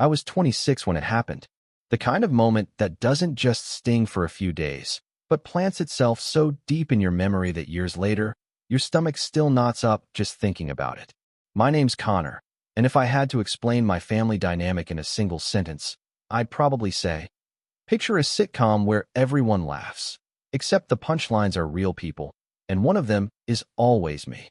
I was 26 when it happened. The kind of moment that doesn't just sting for a few days, but plants itself so deep in your memory that years later, your stomach still knots up just thinking about it. My name's Connor, and if I had to explain my family dynamic in a single sentence, I'd probably say, picture a sitcom where everyone laughs, except the punchlines are real people, and one of them is always me.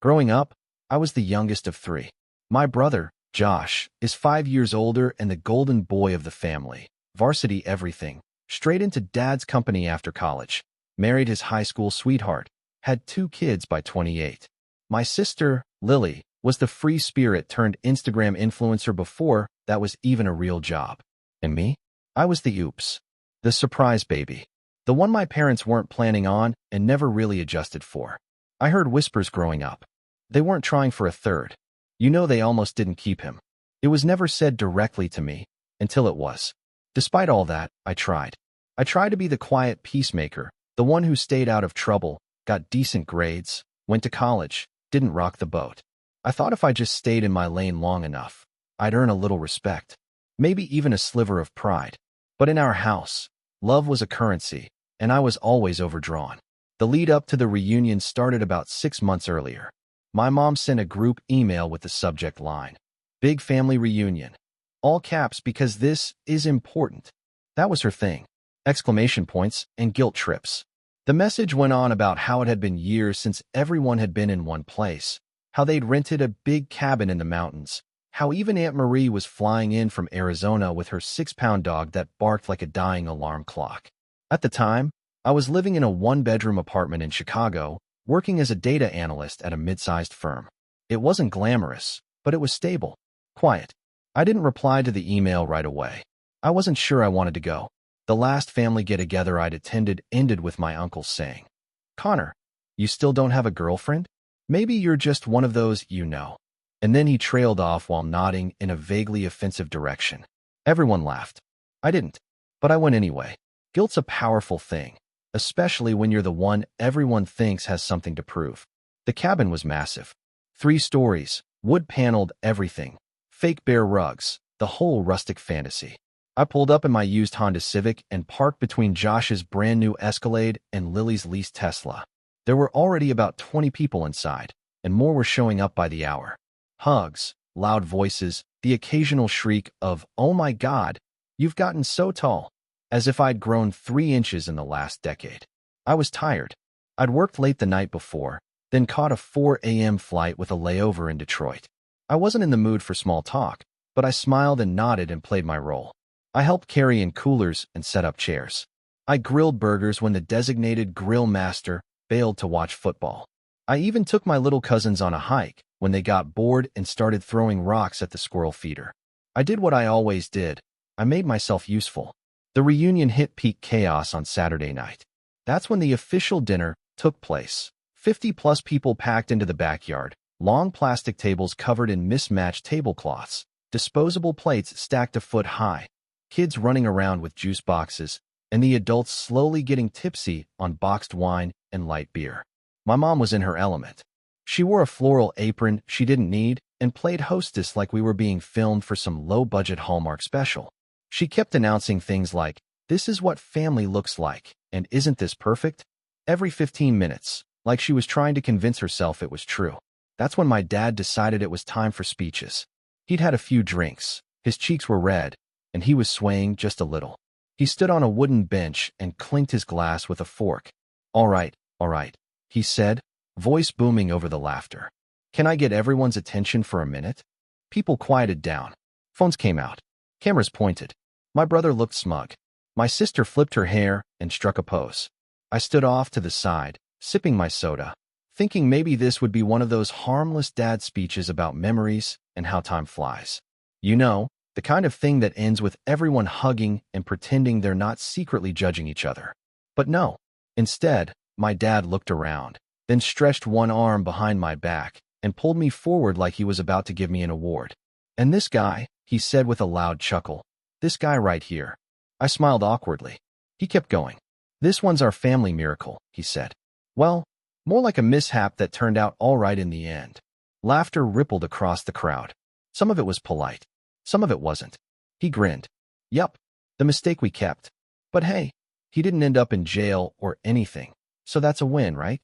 Growing up, I was the youngest of three. My brother, Josh, is 5 years older and the golden boy of the family, varsity everything, straight into dad's company after college, married his high school sweetheart, had 2 kids by 28. My sister, Lily, was the free spirit turned Instagram influencer before that was even a real job. And me? I was the oops, the surprise baby, the one my parents weren't planning on and never really adjusted for. I heard whispers growing up. They weren't trying for a third. You know, they almost didn't keep him. It was never said directly to me, until it was. Despite all that, I tried. I tried to be the quiet peacemaker, the one who stayed out of trouble, got decent grades, went to college, didn't rock the boat. I thought if I just stayed in my lane long enough, I'd earn a little respect, maybe even a sliver of pride. But in our house, love was a currency, and I was always overdrawn. The lead up to the reunion started about 6 months earlier. My mom sent a group email with the subject line, "Big Family Reunion." All caps because this is important. That was her thing. Exclamation points and guilt trips. The message went on about how it had been years since everyone had been in one place, how they'd rented a big cabin in the mountains, how even Aunt Marie was flying in from Arizona with her 6-pound dog that barked like a dying alarm clock. At the time, I was living in a 1-bedroom apartment in Chicago, working as a data analyst at a mid-sized firm. It wasn't glamorous, but it was stable, quiet. I didn't reply to the email right away. I wasn't sure I wanted to go. The last family get-together I'd attended ended with my uncle saying, "Connor, you still don't have a girlfriend? Maybe you're just one of those, you know." And then he trailed off while nodding in a vaguely offensive direction. Everyone laughed. I didn't, but I went anyway. Guilt's a powerful thing, especially when you're the one everyone thinks has something to prove. The cabin was massive. 3 stories, wood-paneled everything, fake bear rugs, the whole rustic fantasy. I pulled up in my used Honda Civic and parked between Josh's brand-new Escalade and Lily's leased Tesla. There were already about 20 people inside, and more were showing up by the hour. Hugs, loud voices, the occasional shriek of, "Oh my God, you've gotten so tall," as if I'd grown 3 inches in the last decade. I was tired. I'd worked late the night before, then caught a 4 a.m. flight with a layover in Detroit. I wasn't in the mood for small talk, but I smiled and nodded and played my role. I helped carry in coolers and set up chairs. I grilled burgers when the designated grill master bailed to watch football. I even took my little cousins on a hike when they got bored and started throwing rocks at the squirrel feeder. I did what I always did. I made myself useful. The reunion hit peak chaos on Saturday night. That's when the official dinner took place. 50-plus people packed into the backyard, long plastic tables covered in mismatched tablecloths, disposable plates stacked a foot high, kids running around with juice boxes, and the adults slowly getting tipsy on boxed wine and light beer. My mom was in her element. She wore a floral apron she didn't need and played hostess like we were being filmed for some low-budget Hallmark special. She kept announcing things like, "This is what family looks like," and "Isn't this perfect?" every 15 minutes, like she was trying to convince herself it was true. That's when my dad decided it was time for speeches. He'd had a few drinks, his cheeks were red, and he was swaying just a little. He stood on a wooden bench and clinked his glass with a fork. All right," he said, voice booming over the laughter. "Can I get everyone's attention for a minute?" People quieted down. Phones came out. Cameras pointed. My brother looked smug. My sister flipped her hair and struck a pose. I stood off to the side, sipping my soda, thinking maybe this would be one of those harmless dad speeches about memories and how time flies. You know, the kind of thing that ends with everyone hugging and pretending they're not secretly judging each other. But no. Instead, my dad looked around, then stretched one arm behind my back and pulled me forward like he was about to give me an award. "And this guy," he said with a loud chuckle, "this guy right here." I smiled awkwardly. He kept going. "This one's our family miracle," he said. Well, more like a mishap that turned out all right in the end. Laughter rippled across the crowd. Some of it was polite. Some of it wasn't. He grinned. Yup, the mistake we kept. But hey, he didn't end up in jail or anything, so that's a win, right?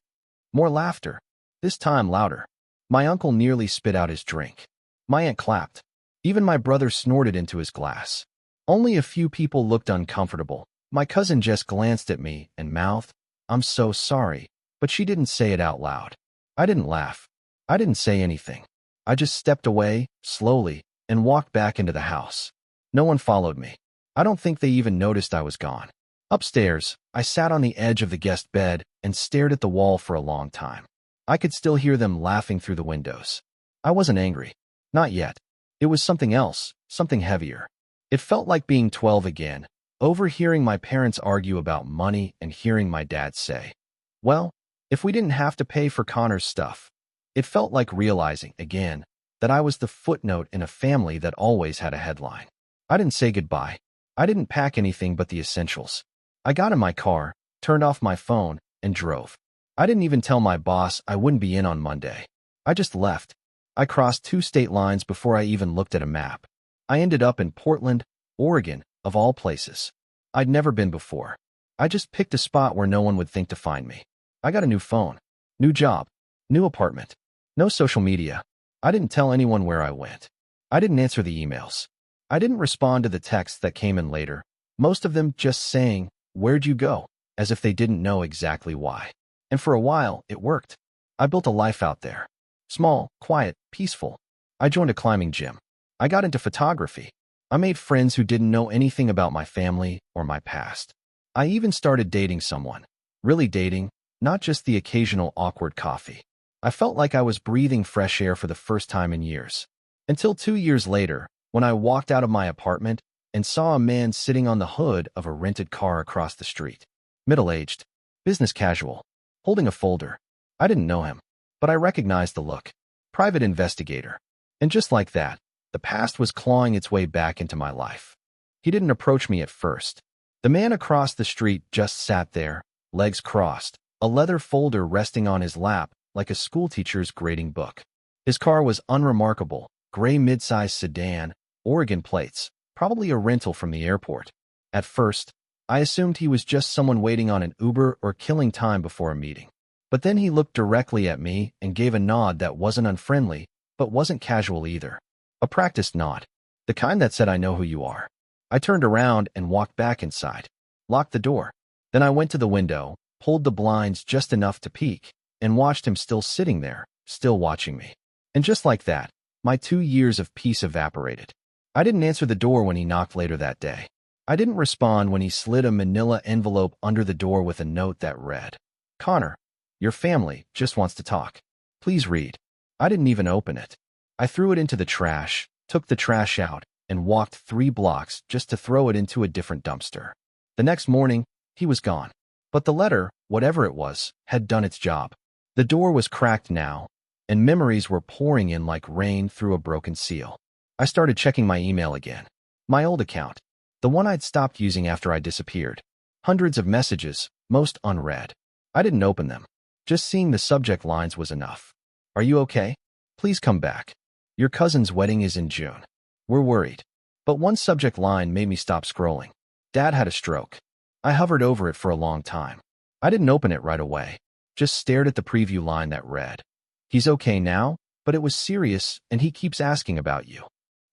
More laughter. This time louder. My uncle nearly spit out his drink. My aunt clapped. Even my brother snorted into his glass. Only a few people looked uncomfortable. My cousin just glanced at me and mouthed, "I'm so sorry," but she didn't say it out loud. I didn't laugh. I didn't say anything. I just stepped away, slowly, and walked back into the house. No one followed me. I don't think they even noticed I was gone. Upstairs, I sat on the edge of the guest bed and stared at the wall for a long time. I could still hear them laughing through the windows. I wasn't angry. Not yet. It was something else, something heavier. It felt like being 12 again, overhearing my parents argue about money and hearing my dad say, "Well, if we didn't have to pay for Connor's stuff." It felt like realizing, again, that I was the footnote in a family that always had a headline. I didn't say goodbye. I didn't pack anything but the essentials. I got in my car, turned off my phone, and drove. I didn't even tell my boss I wouldn't be in on Monday. I just left. I crossed 2 state lines before I even looked at a map. I ended up in Portland, Oregon, of all places. I'd never been before. I just picked a spot where no one would think to find me. I got a new phone, new job, new apartment, no social media. I didn't tell anyone where I went. I didn't answer the emails. I didn't respond to the texts that came in later, most of them just saying, "Where'd you go?" as if they didn't know exactly why. And for a while, it worked. I built a life out there. Small, quiet, peaceful. I joined a climbing gym. I got into photography. I made friends who didn't know anything about my family or my past. I even started dating someone. Really dating, not just the occasional awkward coffee. I felt like I was breathing fresh air for the first time in years. Until 2 years later, when I walked out of my apartment and saw a man sitting on the hood of a rented car across the street. Middle-aged, business casual, holding a folder. I didn't know him, but I recognized the look. Private investigator. And just like that, the past was clawing its way back into my life. He didn't approach me at first. The man across the street just sat there, legs crossed, a leather folder resting on his lap like a schoolteacher's grading book. His car was unremarkable, gray mid-size sedan, Oregon plates, probably a rental from the airport. At first, I assumed he was just someone waiting on an Uber or killing time before a meeting. But then he looked directly at me and gave a nod that wasn't unfriendly, but wasn't casual either. A practiced nod. The kind that said, "I know who you are." I turned around and walked back inside, locked the door. Then I went to the window, pulled the blinds just enough to peek, and watched him still sitting there, still watching me. And just like that, my 2 years of peace evaporated. I didn't answer the door when he knocked later that day. I didn't respond when he slid a manila envelope under the door with a note that read, "Connor, your family just wants to talk. Please read." I didn't even open it. I threw it into the trash, took the trash out, and walked 3 blocks just to throw it into a different dumpster. The next morning, he was gone. But the letter, whatever it was, had done its job. The door was cracked now, and memories were pouring in like rain through a broken seal. I started checking my email again. My old account. The one I'd stopped using after I disappeared. Hundreds of messages, most unread. I didn't open them. Just seeing the subject lines was enough. "Are you okay? Please come back. Your cousin's wedding is in June. We're worried." But one subject line made me stop scrolling. "Dad had a stroke." I hovered over it for a long time. I didn't open it right away. Just stared at the preview line that read, "He's okay now, but it was serious and he keeps asking about you."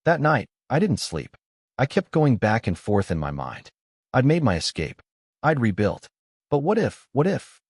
That night, I didn't sleep. I kept going back and forth in my mind. I'd made my escape. I'd rebuilt. But what if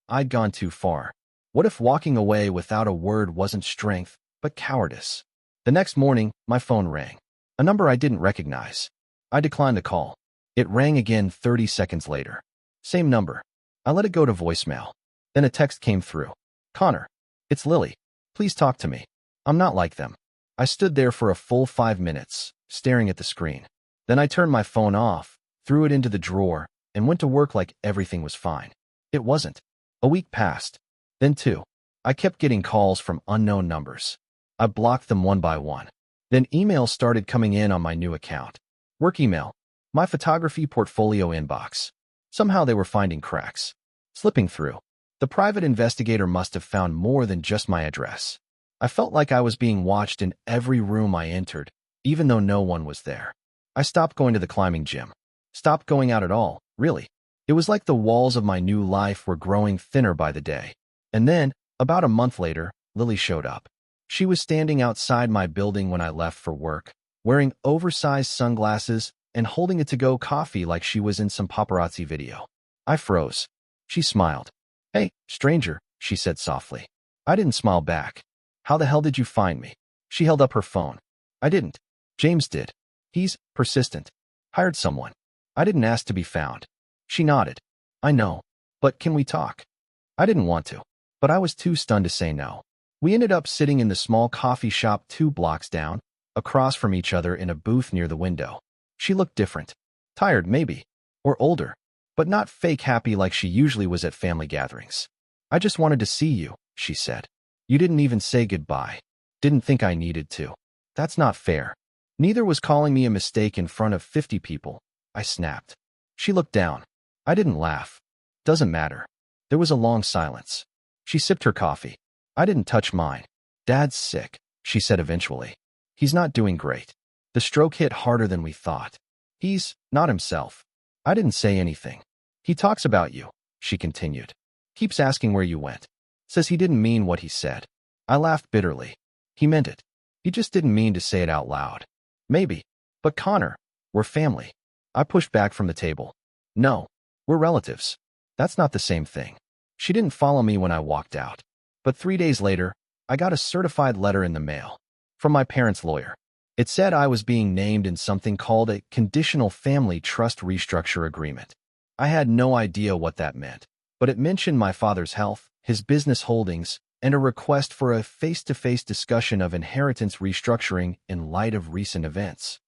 I'd gone too far? What if walking away without a word wasn't strength, but cowardice? The next morning, my phone rang. A number I didn't recognize. I declined the call. It rang again 30 seconds later. Same number. I let it go to voicemail. Then a text came through. "Connor, it's Lily. Please talk to me. I'm not like them." I stood there for a full 5 minutes, staring at the screen. Then I turned my phone off, threw it into the drawer, and went to work like everything was fine. It wasn't. A week passed. Then 2. I kept getting calls from unknown numbers. I blocked them one by one. Then emails started coming in on my new account. Work email. My photography portfolio inbox. Somehow they were finding cracks. Slipping through. The private investigator must have found more than just my address. I felt like I was being watched in every room I entered, even though no one was there. I stopped going to the climbing gym. Stopped going out at all, really. It was like the walls of my new life were growing thinner by the day. And then, about a month later, Lily showed up. She was standing outside my building when I left for work, wearing oversized sunglasses and holding a to-go coffee like she was in some paparazzi video. I froze. She smiled. "Hey, stranger," she said softly. I didn't smile back. "How the hell did you find me?" She held up her phone. "I didn't. James did. He's persistent. Hired someone. I didn't ask to be found." She nodded. "I know. But can we talk?" I didn't want to, but I was too stunned to say no. We ended up sitting in the small coffee shop 2 blocks down, across from each other in a booth near the window. She looked different. Tired, maybe. Or older. But not fake happy like she usually was at family gatherings. "I just wanted to see you," she said. "You didn't even say goodbye. Didn't think I needed to." "That's not fair." "Neither was calling me a mistake in front of 50 people. I snapped. She looked down. I didn't laugh. "Doesn't matter." There was a long silence. She sipped her coffee. I didn't touch mine. "Dad's sick," she said eventually. "He's not doing great. The stroke hit harder than we thought. He's not himself." I didn't say anything. "He talks about you," she continued. "Keeps asking where you went. Says he didn't mean what he said." I laughed bitterly. "He meant it. He just didn't mean to say it out loud." "Maybe. But Connor, we're family." I pushed back from the table. "No, we're relatives. That's not the same thing." She didn't follow me when I walked out. But 3 days later, I got a certified letter in the mail from my parents' lawyer. It said I was being named in something called a Conditional Family Trust Restructure Agreement. I had no idea what that meant, but it mentioned my father's health, his business holdings, and a request for a face-to-face discussion of inheritance restructuring in light of recent events.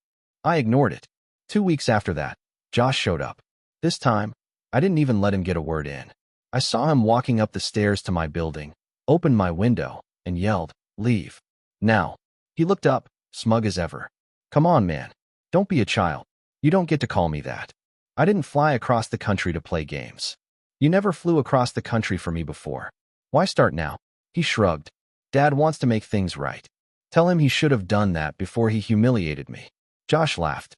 I ignored it. 2 weeks after that, Josh showed up. This time, I didn't even let him get a word in. I saw him walking up the stairs to my building, opened my window, and yelled, "Leave. Now." He looked up, smug as ever. "Come on, man. Don't be a child. You don't get to call me that. I didn't fly across the country to play games. You never flew across the country for me before. Why start now?" He shrugged. "Dad wants to make things right. Tell him he should have done that before he humiliated me." Josh laughed.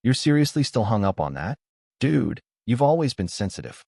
"You're seriously still hung up on that? Dude, you've always been sensitive."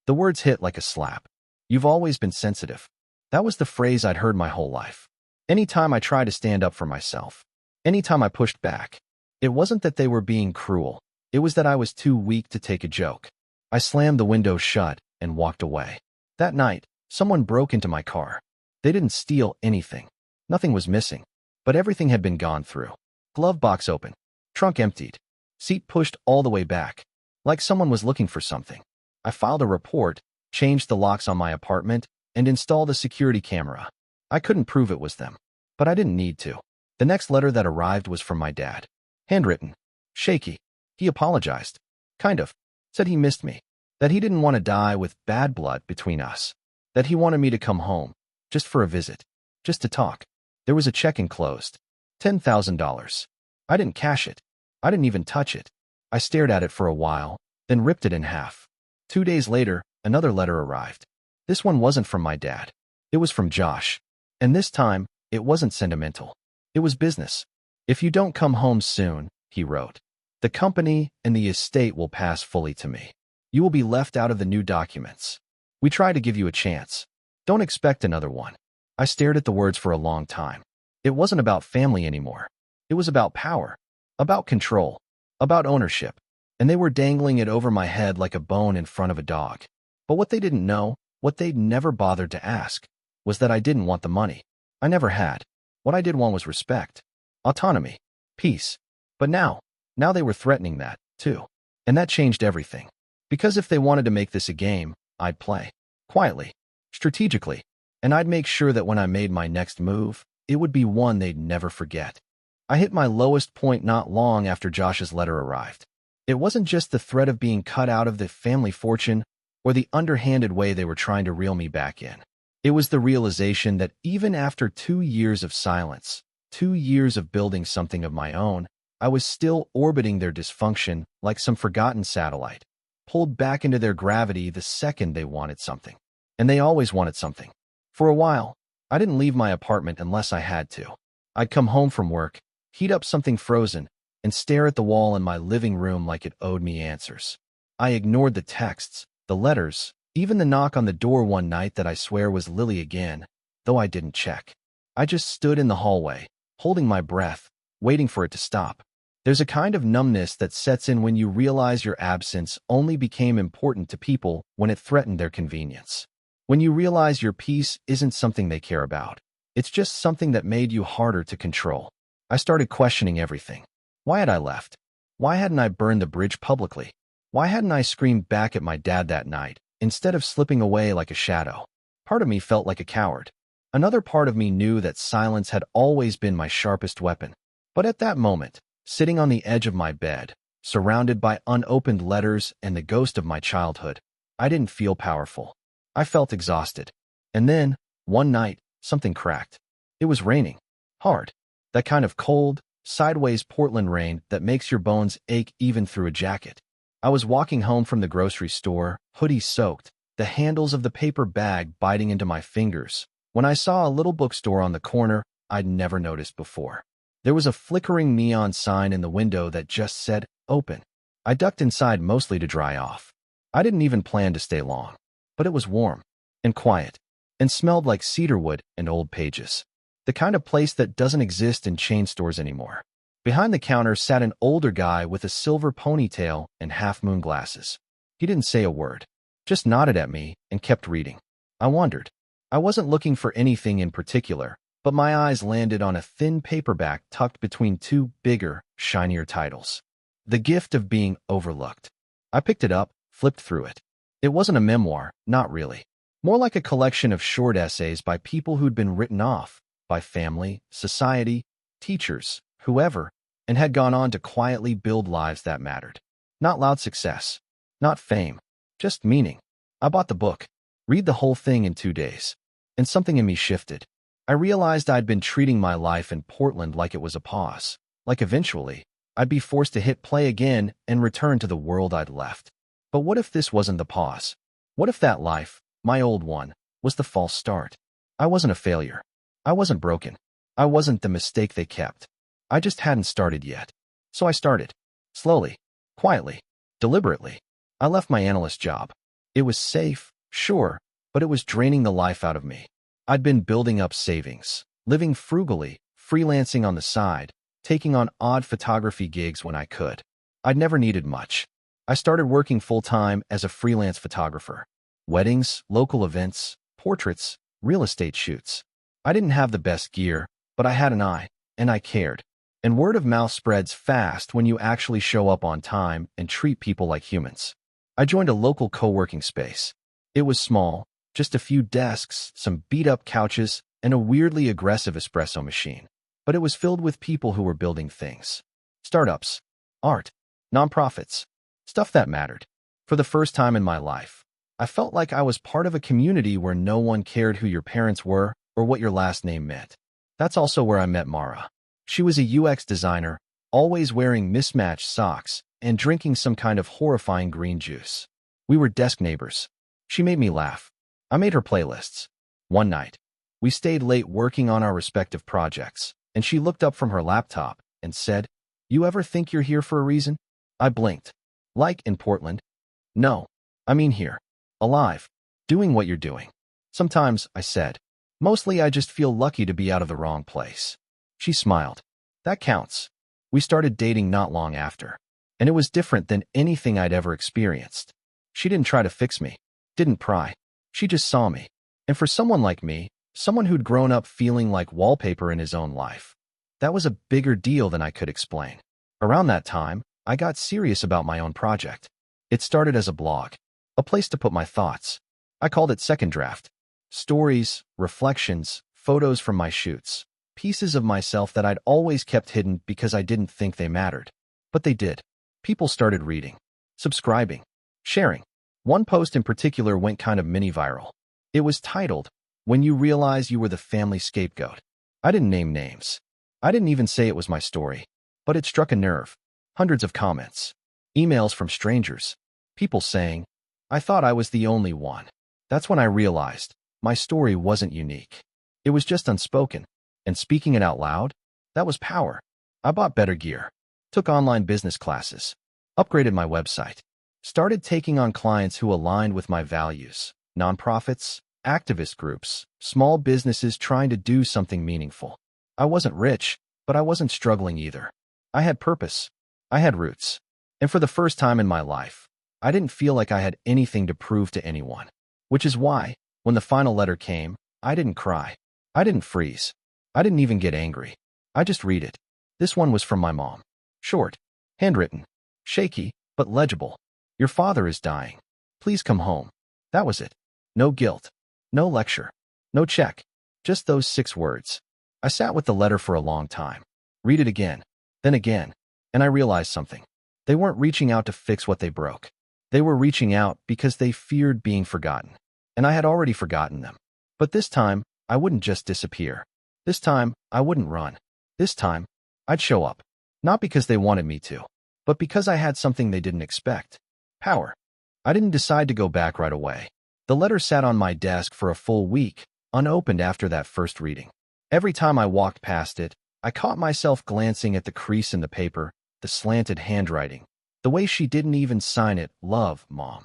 The words hit like a slap. "You've always been sensitive." That was the phrase I'd heard my whole life. Anytime I tried to stand up for myself, anytime I pushed back, it wasn't that they were being cruel. It was that I was too weak to take a joke. I slammed the window shut and walked away. That night, someone broke into my car. They didn't steal anything. Nothing was missing, but everything had been gone through. Glove box open, trunk emptied, seat pushed all the way back, like someone was looking for something. I filed a report, changed the locks on my apartment, and installed a security camera. I couldn't prove it was them, but I didn't need to. The next letter that arrived was from my dad. Handwritten. Shaky. He apologized. Kind of. Said he missed me. That he didn't want to die with bad blood between us. That he wanted me to come home. Just for a visit. Just to talk. There was a check enclosed. $10,000. I didn't cash it. I didn't even touch it. I stared at it for a while, then ripped it in half. 2 days later, another letter arrived. This one wasn't from my dad. It was from Josh. And this time, it wasn't sentimental. It was business. "If you don't come home soon," he wrote, "the company and the estate will pass fully to me. You will be left out of the new documents. We try to give you a chance. Don't expect another one." I stared at the words for a long time. It wasn't about family anymore. It was about power, about control, about ownership, and they were dangling it over my head like a bone in front of a dog. But what they didn't know, what they'd never bothered to ask, was that I didn't want the money. I never had. What I did want was respect, autonomy, peace. But now they were threatening that, too. And that changed everything. Because if they wanted to make this a game, I'd play. Quietly, strategically, and I'd make sure that when I made my next move, it would be one they'd never forget. I hit my lowest point not long after Josh's letter arrived. It wasn't just the threat of being cut out of the family fortune or the underhanded way they were trying to reel me back in. It was the realization that even after 2 years of silence, 2 years of building something of my own, I was still orbiting their dysfunction like some forgotten satellite, pulled back into their gravity the second they wanted something. And they always wanted something. For a while, I didn't leave my apartment unless I had to. I'd come home from work, heat up something frozen, and stare at the wall in my living room like it owed me answers. I ignored the texts, the letters, even the knock on the door one night that I swear was Lily again, though I didn't check. I just stood in the hallway, holding my breath, waiting for it to stop. There's a kind of numbness that sets in when you realize your absence only became important to people when it threatened their convenience. When you realize your peace isn't something they care about. It's just something that made you harder to control. I started questioning everything. Why had I left? Why hadn't I burned the bridge publicly? Why hadn't I screamed back at my dad that night, instead of slipping away like a shadow? Part of me felt like a coward. Another part of me knew that silence had always been my sharpest weapon. But at that moment, sitting on the edge of my bed, surrounded by unopened letters and the ghost of my childhood, I didn't feel powerful. I felt exhausted. And then, one night, something cracked. It was raining. Hard. That kind of cold, sideways Portland rain that makes your bones ache even through a jacket. I was walking home from the grocery store, hoodie soaked, the handles of the paper bag biting into my fingers, when I saw a little bookstore on the corner I'd never noticed before. There was a flickering neon sign in the window that just said, "Open." I ducked inside mostly to dry off. I didn't even plan to stay long. But it was warm, and quiet, and smelled like cedarwood and old pages. The kind of place that doesn't exist in chain stores anymore. Behind the counter sat an older guy with a silver ponytail and half-moon glasses. He didn't say a word, just nodded at me and kept reading. I wondered. I wasn't looking for anything in particular, but my eyes landed on a thin paperback tucked between two bigger, shinier titles. The Gift of Being Overlooked. I picked it up, flipped through it. It wasn't a memoir, not really. More like a collection of short essays by people who'd been written off, by family, society, teachers, whoever, and had gone on to quietly build lives that mattered. Not loud success, not fame, just meaning. I bought the book, read the whole thing in 2 days, and something in me shifted. I realized I'd been treating my life in Portland like it was a pause, like eventually, I'd be forced to hit play again and return to the world I'd left. But what if this wasn't the pause? What if that life, my old one, was the false start? I wasn't a failure. I wasn't broken. I wasn't the mistake they kept. I just hadn't started yet. So I started. Slowly, quietly, deliberately. I left my analyst job. It was safe, sure, but it was draining the life out of me. I'd been building up savings, living frugally, freelancing on the side, taking on odd photography gigs when I could. I'd never needed much. I started working full-time as a freelance photographer. Weddings, local events, portraits, real estate shoots. I didn't have the best gear, but I had an eye, and I cared. And word of mouth spreads fast when you actually show up on time and treat people like humans. I joined a local co-working space. It was small, just a few desks, some beat-up couches, and a weirdly aggressive espresso machine. But it was filled with people who were building things. Startups, art, nonprofits, stuff that mattered. For the first time in my life, I felt like I was part of a community where no one cared who your parents were or what your last name meant. That's also where I met Mara. She was a UX designer, always wearing mismatched socks and drinking some kind of horrifying green juice. We were desk neighbors. She made me laugh. I made her playlists. One night, we stayed late working on our respective projects, and she looked up from her laptop and said, "You ever think you're here for a reason?" I blinked. Like in Portland? No, I mean here. Alive. Doing what you're doing. Sometimes, I said. Mostly I just feel lucky to be out of the wrong place. She smiled. That counts. We started dating not long after. And it was different than anything I'd ever experienced. She didn't try to fix me. Didn't pry. She just saw me. And for someone like me, someone who'd grown up feeling like wallpaper in his own life, that was a bigger deal than I could explain. Around that time, I got serious about my own project. It started as a blog, a place to put my thoughts. I called it Second Draft. Stories, reflections, photos from my shoots, pieces of myself that I'd always kept hidden because I didn't think they mattered. But they did. People started reading, subscribing, sharing. One post in particular went kind of mini-viral. It was titled, "When You Realize You Were the Family Scapegoat." I didn't name names. I didn't even say it was my story. But it struck a nerve. Hundreds of comments. Emails from strangers. People saying, I thought I was the only one. That's when I realized my story wasn't unique. It was just unspoken. And speaking it out loud, that was power. I bought better gear. took online business classes, upgraded my website, started taking on clients who aligned with my values, nonprofits, activist groups, small businesses trying to do something meaningful. I wasn't rich, but I wasn't struggling either. I had purpose. I had roots. And for the first time in my life, I didn't feel like I had anything to prove to anyone. Which is why, when the final letter came, I didn't cry. I didn't freeze. I didn't even get angry. I just read it. This one was from my mom. Short, handwritten, shaky, but legible. Your father is dying. Please come home. That was it. No guilt. No lecture. No check. Just those 6 words. I sat with the letter for a long time. Read it again. Then again. And I realized something. They weren't reaching out to fix what they broke. They were reaching out because they feared being forgotten. And I had already forgotten them. But this time, I wouldn't just disappear. This time, I wouldn't run. This time, I'd show up. Not because they wanted me to, but because I had something they didn't expect. Power. I didn't decide to go back right away. The letter sat on my desk for a full week, unopened after that first reading. Every time I walked past it, I caught myself glancing at the crease in the paper, the slanted handwriting, the way she didn't even sign it. Love, Mom.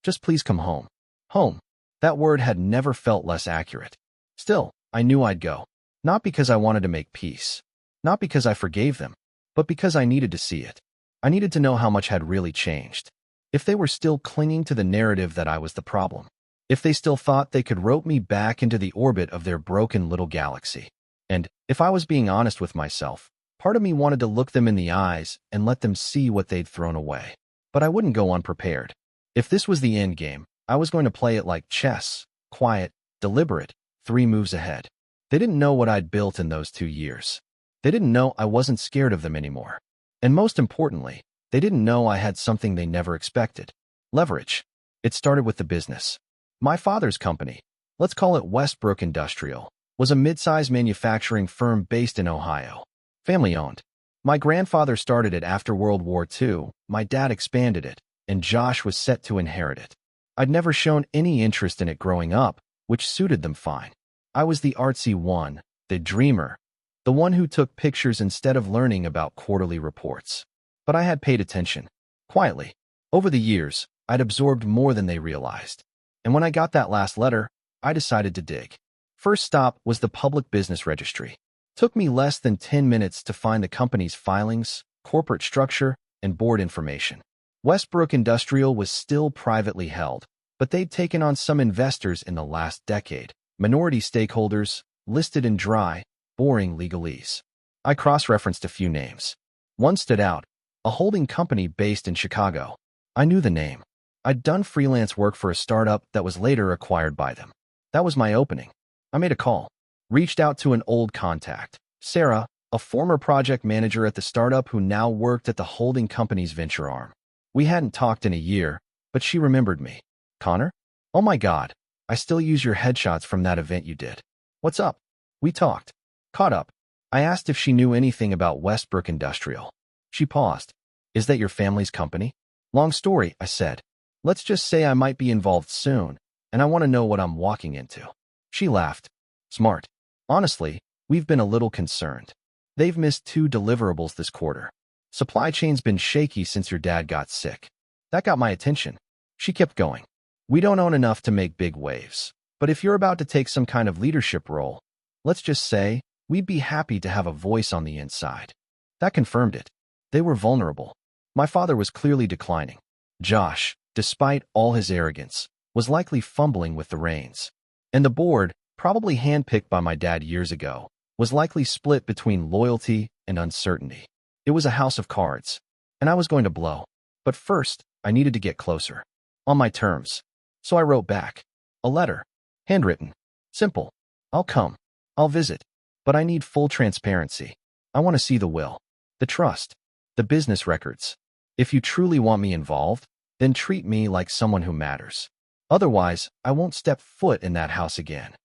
Just please come home. Home. That word had never felt less accurate. Still, I knew I'd go. Not because I wanted to make peace. Not because I forgave them, but because I needed to see it. I needed to know how much had really changed. If they were still clinging to the narrative that I was the problem. If they still thought they could rope me back into the orbit of their broken little galaxy. And, if I was being honest with myself, part of me wanted to look them in the eyes and let them see what they'd thrown away. But I wouldn't go unprepared. If this was the end game, I was going to play it like chess, quiet, deliberate, 3 moves ahead. They didn't know what I'd built in those 2 years. They didn't know I wasn't scared of them anymore. And most importantly, they didn't know I had something they never expected. Leverage. It started with the business. My father's company, let's call it Westbrook Industrial, was a mid-sized manufacturing firm based in Ohio. Family-owned. My grandfather started it after World War II, my dad expanded it, and Josh was set to inherit it. I'd never shown any interest in it growing up, which suited them fine. I was the artsy one, the dreamer, the one who took pictures instead of learning about quarterly reports. But I had paid attention. Quietly. Over the years, I'd absorbed more than they realized. And when I got that last letter, I decided to dig. First stop was the Public Business Registry. Took me less than 10 minutes to find the company's filings, corporate structure, and board information. Westbrook Industrial was still privately held, but they'd taken on some investors in the last decade. Minority stakeholders, listed in dry, boring legalese. I cross-referenced a few names. One stood out, a holding company based in Chicago. I knew the name. I'd done freelance work for a startup that was later acquired by them. That was my opening. I made a call. Reached out to an old contact, Sarah, a former project manager at the startup who now worked at the holding company's venture arm. We hadn't talked in a year, but she remembered me. Connor? Oh my God. I still use your headshots from that event you did. What's up? We talked. Caught up. I asked if she knew anything about Westbrook Industrial. She paused. Is that your family's company? Long story, I said. Let's just say I might be involved soon, and I want to know what I'm walking into. She laughed. Smart. Honestly, we've been a little concerned. They've missed 2 deliverables this quarter. Supply chain's been shaky since your dad got sick. That got my attention. She kept going. We don't own enough to make big waves, but if you're about to take some kind of leadership role, let's just say, we'd be happy to have a voice on the inside. That confirmed it. They were vulnerable. My father was clearly declining. Josh, despite all his arrogance, was likely fumbling with the reins. And the board, probably handpicked by my dad years ago, was likely split between loyalty and uncertainty. It was a house of cards, and I was going to blow. But first, I needed to get closer. On my terms. So I wrote back. A letter. Handwritten. Simple. I'll come. I'll visit. But I need full transparency. I want to see the will. The trust. The business records. If you truly want me involved, then treat me like someone who matters. Otherwise, I won't step foot in that house again.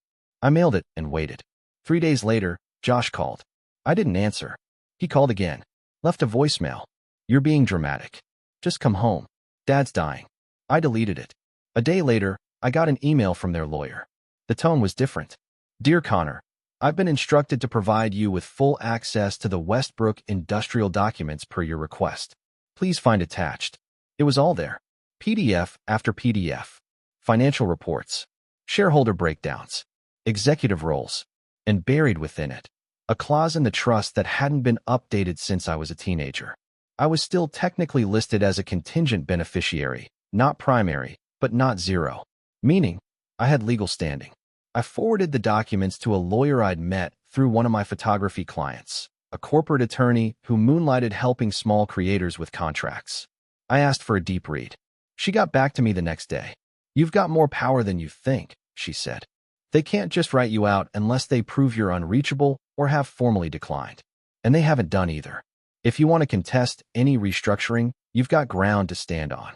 I mailed it and waited. 3 days later, Josh called. I didn't answer. He called again. Left a voicemail. You're being dramatic. Just come home. Dad's dying. I deleted it. A day later, I got an email from their lawyer. The tone was different. Dear Connor, I've been instructed to provide you with full access to the Westbrook industrial documents per your request. Please find attached. It was all there. PDF after PDF. Financial reports. Shareholder breakdowns. Executive roles. And buried within it, a clause in the trust that hadn't been updated since I was a teenager. I was still technically listed as a contingent beneficiary, not primary, but not zero. Meaning, I had legal standing. I forwarded the documents to a lawyer I'd met through one of my photography clients, a corporate attorney who moonlighted helping small creators with contracts. I asked for a deep read. She got back to me the next day. "You've got more power than you think," she said. "They can't just write you out unless they prove you're unreachable or have formally declined. And they haven't done either. If you want to contest any restructuring, you've got ground to stand on."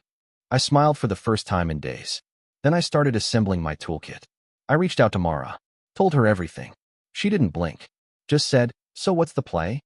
I smiled for the first time in days. Then I started assembling my toolkit. I reached out to Mara, told her everything. She didn't blink, just said, "So what's the play?"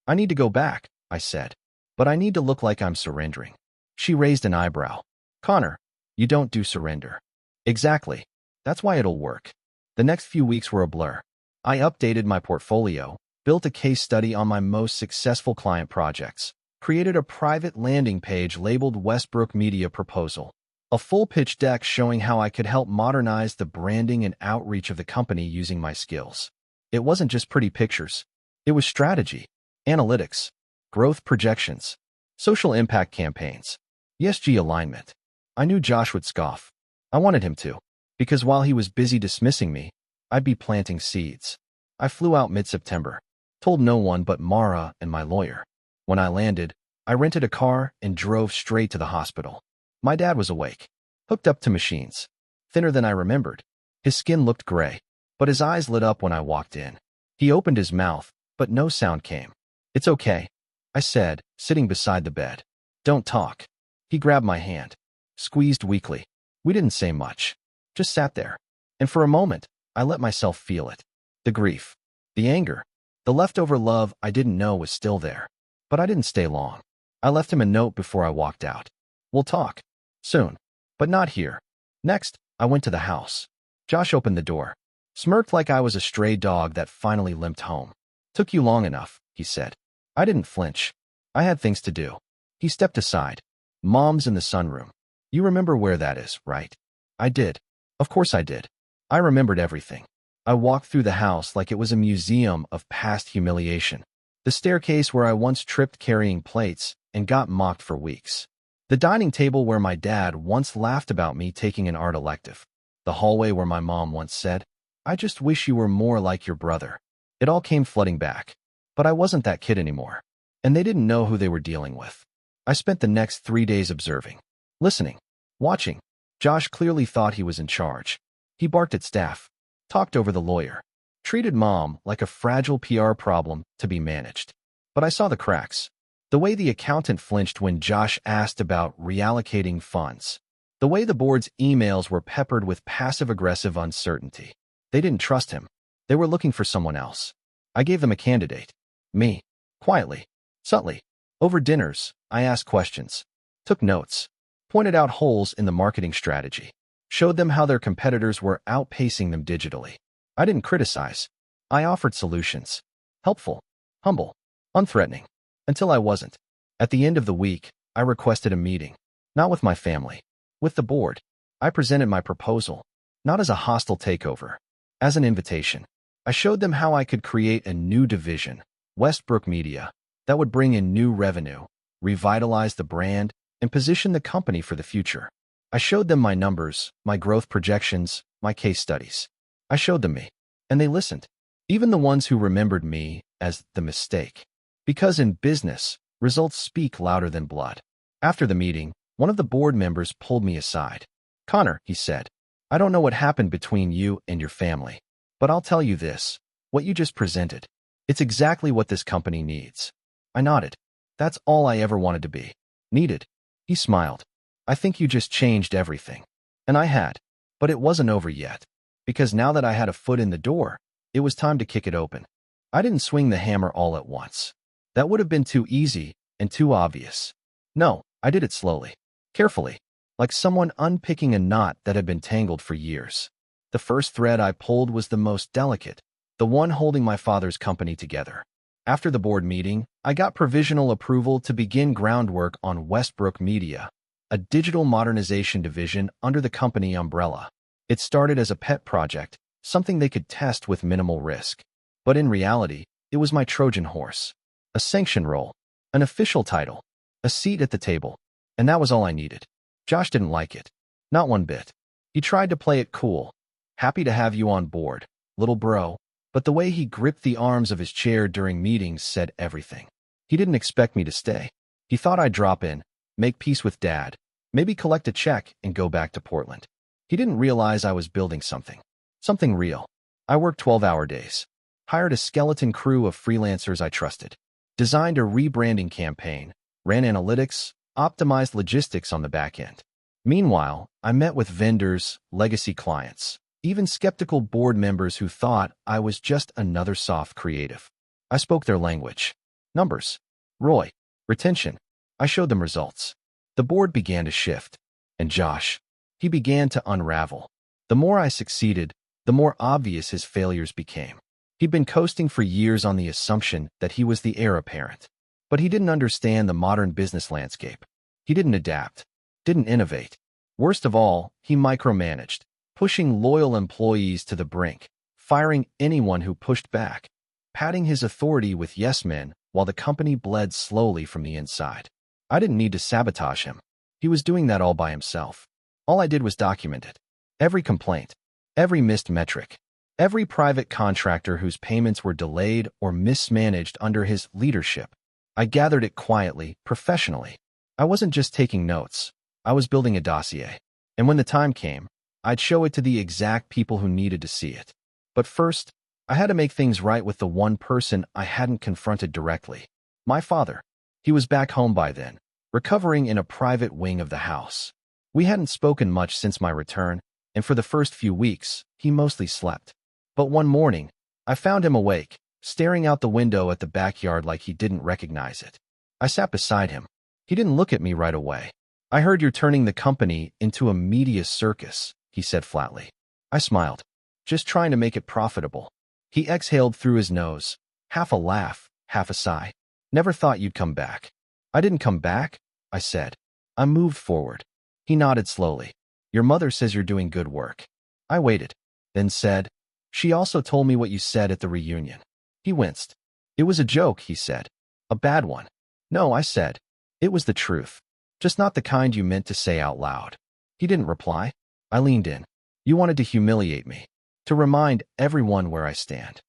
"I need to go back," I said. "But I need to look like I'm surrendering." She raised an eyebrow. "Connor, you don't do surrender." "Exactly. That's why it'll work." The next few weeks were a blur. I updated my portfolio, built a case study on my most successful client projects, created a private landing page labeled Westbrook Media Proposal, a full pitch deck showing how I could help modernize the branding and outreach of the company using my skills. It wasn't just pretty pictures. It was strategy, analytics, growth projections, social impact campaigns, ESG alignment. I knew Josh would scoff. I wanted him to, because while he was busy dismissing me, I'd be planting seeds. I flew out mid-September, told no one but Mara and my lawyer. When I landed, I rented a car and drove straight to the hospital. My dad was awake, hooked up to machines, thinner than I remembered. His skin looked gray, but his eyes lit up when I walked in. He opened his mouth, but no sound came. "It's okay," I said, sitting beside the bed. "Don't talk." He grabbed my hand, squeezed weakly. We didn't say much, just sat there. And for a moment, I let myself feel it. The grief, the anger, the leftover love I didn't know was still there. But I didn't stay long. I left him a note before I walked out. "We'll talk. Soon. But not here." Next, I went to the house. Josh opened the door, smirked like I was a stray dog that finally limped home. "Took you long enough," he said. I didn't flinch. I had things to do. He stepped aside. "Mom's in the sunroom. You remember where that is, right?" I did. Of course I did. I remembered everything. I walked through the house like it was a museum of past humiliation. The staircase where I once tripped carrying plates and got mocked for weeks. The dining table where my dad once laughed about me taking an art elective. The hallway where my mom once said, "I just wish you were more like your brother." It all came flooding back. But I wasn't that kid anymore. And they didn't know who they were dealing with. I spent the next 3 days observing, listening, watching. Josh clearly thought he was in charge. He barked at staff, talked over the lawyer, treated Mom like a fragile PR problem to be managed. But I saw the cracks. The way the accountant flinched when Josh asked about reallocating funds. The way the board's emails were peppered with passive-aggressive uncertainty. They didn't trust him. They were looking for someone else. I gave them a candidate. Me. Quietly. Subtly. Over dinners, I asked questions. Took notes. Pointed out holes in the marketing strategy. Showed them how their competitors were outpacing them digitally. I didn't criticize. I offered solutions. Helpful. Humble. Unthreatening. Until I wasn't. At the end of the week, I requested a meeting. Not with my family. With the board. I presented my proposal. Not as a hostile takeover. As an invitation. I showed them how I could create a new division, Westbrook Media, that would bring in new revenue, revitalize the brand, and position the company for the future. I showed them my numbers, my growth projections, my case studies. I showed them me. And they listened. Even the ones who remembered me as the mistake. Because in business, results speak louder than blood. After the meeting, one of the board members pulled me aside. "Connor," he said, "I don't know what happened between you and your family. But I'll tell you this, what you just presented. It's exactly what this company needs." I nodded. That's all I ever wanted to be. Needed. He smiled. "I think you just changed everything." And I had. But it wasn't over yet. Because now that I had a foot in the door, it was time to kick it open. I didn't swing the hammer all at once. That would have been too easy and too obvious. No, I did it slowly. Carefully. Like someone unpicking a knot that had been tangled for years. The first thread I pulled was the most delicate, the one holding my father's company together. After the board meeting, I got provisional approval to begin groundwork on Westbrook Media, a digital modernization division under the company umbrella. It started as a pet project, something they could test with minimal risk. But in reality, it was my Trojan horse. A sanction role, an official title, a seat at the table, and that was all I needed. Josh didn't like it. Not one bit. He tried to play it cool. Happy to have you on board, little bro. But the way he gripped the arms of his chair during meetings said everything. He didn't expect me to stay. He thought I'd drop in, make peace with Dad, maybe collect a check and go back to Portland. He didn't realize I was building something. Something real. I worked 12-hour days. Hired a skeleton crew of freelancers I trusted. Designed a rebranding campaign. Ran analytics. Optimized logistics on the back end. Meanwhile, I met with vendors, legacy clients, even skeptical board members who thought I was just another soft creative. I spoke their language. Numbers. ROI. Retention. I showed them results. The board began to shift. And Josh, he began to unravel. The more I succeeded, the more obvious his failures became. He'd been coasting for years on the assumption that he was the heir apparent. But he didn't understand the modern business landscape. He didn't adapt. Didn't innovate. Worst of all, he micromanaged, pushing loyal employees to the brink, firing anyone who pushed back, padding his authority with yes men while the company bled slowly from the inside. I didn't need to sabotage him. He was doing that all by himself. All I did was document it. Every complaint, every missed metric, every private contractor whose payments were delayed or mismanaged under his leadership. I gathered it quietly, professionally. I wasn't just taking notes. I was building a dossier. And when the time came, I'd show it to the exact people who needed to see it. But first, I had to make things right with the one person I hadn't confronted directly. My father. He was back home by then, recovering in a private wing of the house. We hadn't spoken much since my return, and for the first few weeks, he mostly slept. But one morning, I found him awake, staring out the window at the backyard like he didn't recognize it. I sat beside him. He didn't look at me right away. I heard you're turning the company into a media circus, he said flatly. I smiled. Just trying to make it profitable. He exhaled through his nose, half a laugh, half a sigh. Never thought you'd come back. I didn't come back, I said. I moved forward. He nodded slowly. Your mother says you're doing good work. I waited, then said, she also told me what you said at the reunion. He winced. It was a joke, he said. A bad one. No, I said. It was the truth. Just not the kind you meant to say out loud. He didn't reply. I leaned in. You wanted to humiliate me. To remind everyone where I stand.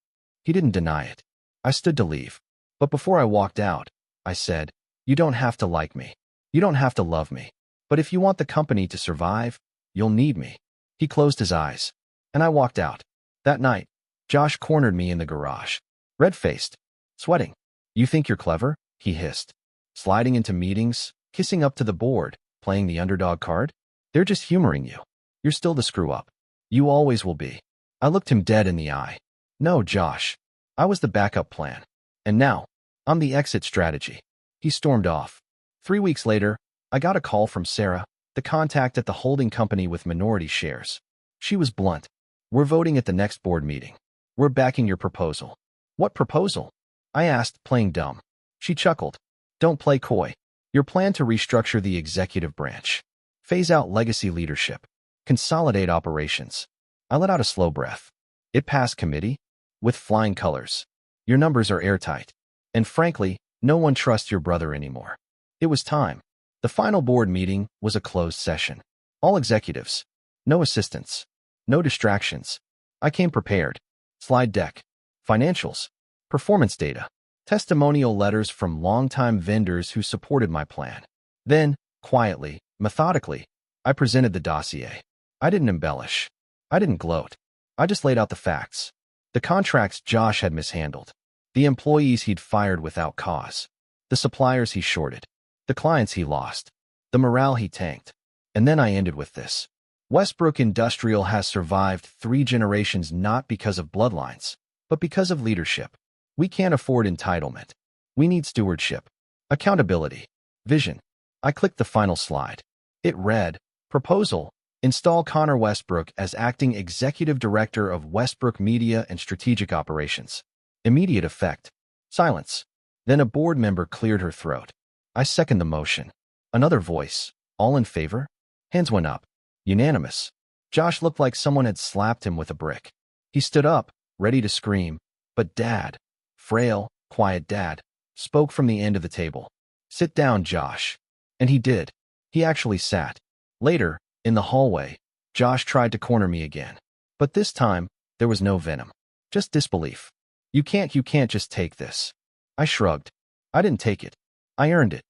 He didn't deny it. I stood to leave. But before I walked out, I said, you don't have to like me. You don't have to love me. But if you want the company to survive, you'll need me. He closed his eyes. And I walked out. That night, Josh cornered me in the garage. Red-faced. Sweating. You think you're clever? He hissed. Sliding into meetings, kissing up to the board, playing the underdog card? They're just humoring you. You're still the screw-up. You always will be. I looked him dead in the eye. No, Josh. I was the backup plan. And now, I'm the exit strategy. He stormed off. 3 weeks later, I got a call from Sarah, the contact at the holding company with minority shares. She was blunt. We're voting at the next board meeting. We're backing your proposal. What proposal? I asked, playing dumb. She chuckled. Don't play coy. Your plan to restructure the executive branch. Phase out legacy leadership. Consolidate operations. I let out a slow breath. It passed committee. With flying colors. Your numbers are airtight. And frankly, no one trusts your brother anymore. It was time. The final board meeting was a closed session. All executives. No assistants. No distractions. I came prepared. Slide deck. Financials. Performance data. Testimonial letters from longtime vendors who supported my plan. Then, quietly, methodically, I presented the dossier. I didn't embellish. I didn't gloat. I just laid out the facts. The contracts Josh had mishandled. The employees he'd fired without cause. The suppliers he shorted. The clients he lost. The morale he tanked. And then I ended with this. Westbrook Industrial has survived 3 generations not because of bloodlines, but because of leadership. We can't afford entitlement. We need stewardship. Accountability. Vision. I clicked the final slide. It read, Proposal, Install Connor Westbrook as acting executive director of Westbrook Media and Strategic Operations. Immediate effect. Silence. Then a board member cleared her throat. I second the motion. Another voice. All in favor? Hands went up. Unanimous. Josh looked like someone had slapped him with a brick. He stood up, ready to scream, but Dad, frail, quiet Dad, spoke from the end of the table. Sit down, Josh. And he did. He actually sat. Later, in the hallway, Josh tried to corner me again. But this time, there was no venom. Just disbelief. You can't just take this. I shrugged. I didn't take it. I earned it.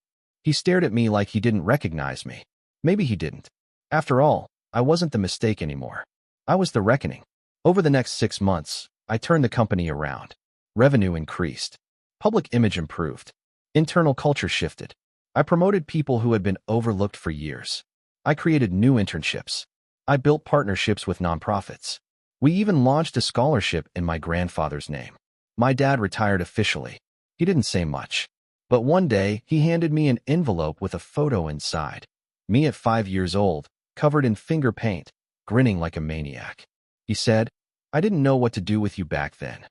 He stared at me like he didn't recognize me. Maybe he didn't. After all, I wasn't the mistake anymore. I was the reckoning. Over the next 6 months, I turned the company around. Revenue increased. Public image improved. Internal culture shifted. I promoted people who had been overlooked for years. I created new internships. I built partnerships with nonprofits. We even launched a scholarship in my grandfather's name. My dad retired officially. He didn't say much. But one day, he handed me an envelope with a photo inside. Me at 5 years old, covered in finger paint, grinning like a maniac. He said, I didn't know what to do with you back then.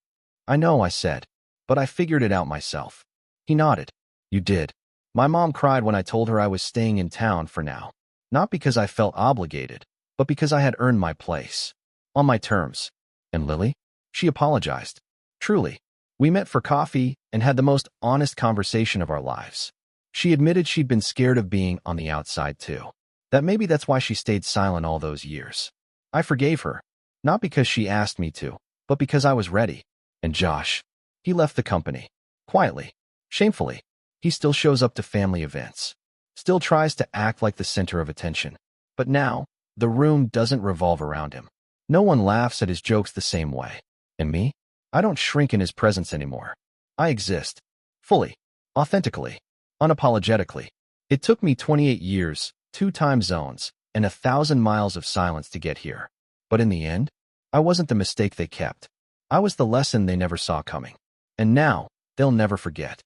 I know, I said, but I figured it out myself. He nodded. You did. My mom cried when I told her I was staying in town for now. Not because I felt obligated, but because I had earned my place. On my terms. And Lily? She apologized. Truly. We met for coffee and had the most honest conversation of our lives. She admitted she'd been scared of being on the outside too. That maybe that's why she stayed silent all those years. I forgave her. Not because she asked me to, but because I was ready. And Josh. He left the company. Quietly. Shamefully. He still shows up to family events. Still tries to act like the center of attention. But now, the room doesn't revolve around him. No one laughs at his jokes the same way. And me? I don't shrink in his presence anymore. I exist. Fully. Authentically. Unapologetically. It took me 28 years, 2 time zones, and 1,000 miles of silence to get here. But in the end, I wasn't the mistake they kept. I was the lesson they never saw coming. And now, they'll never forget.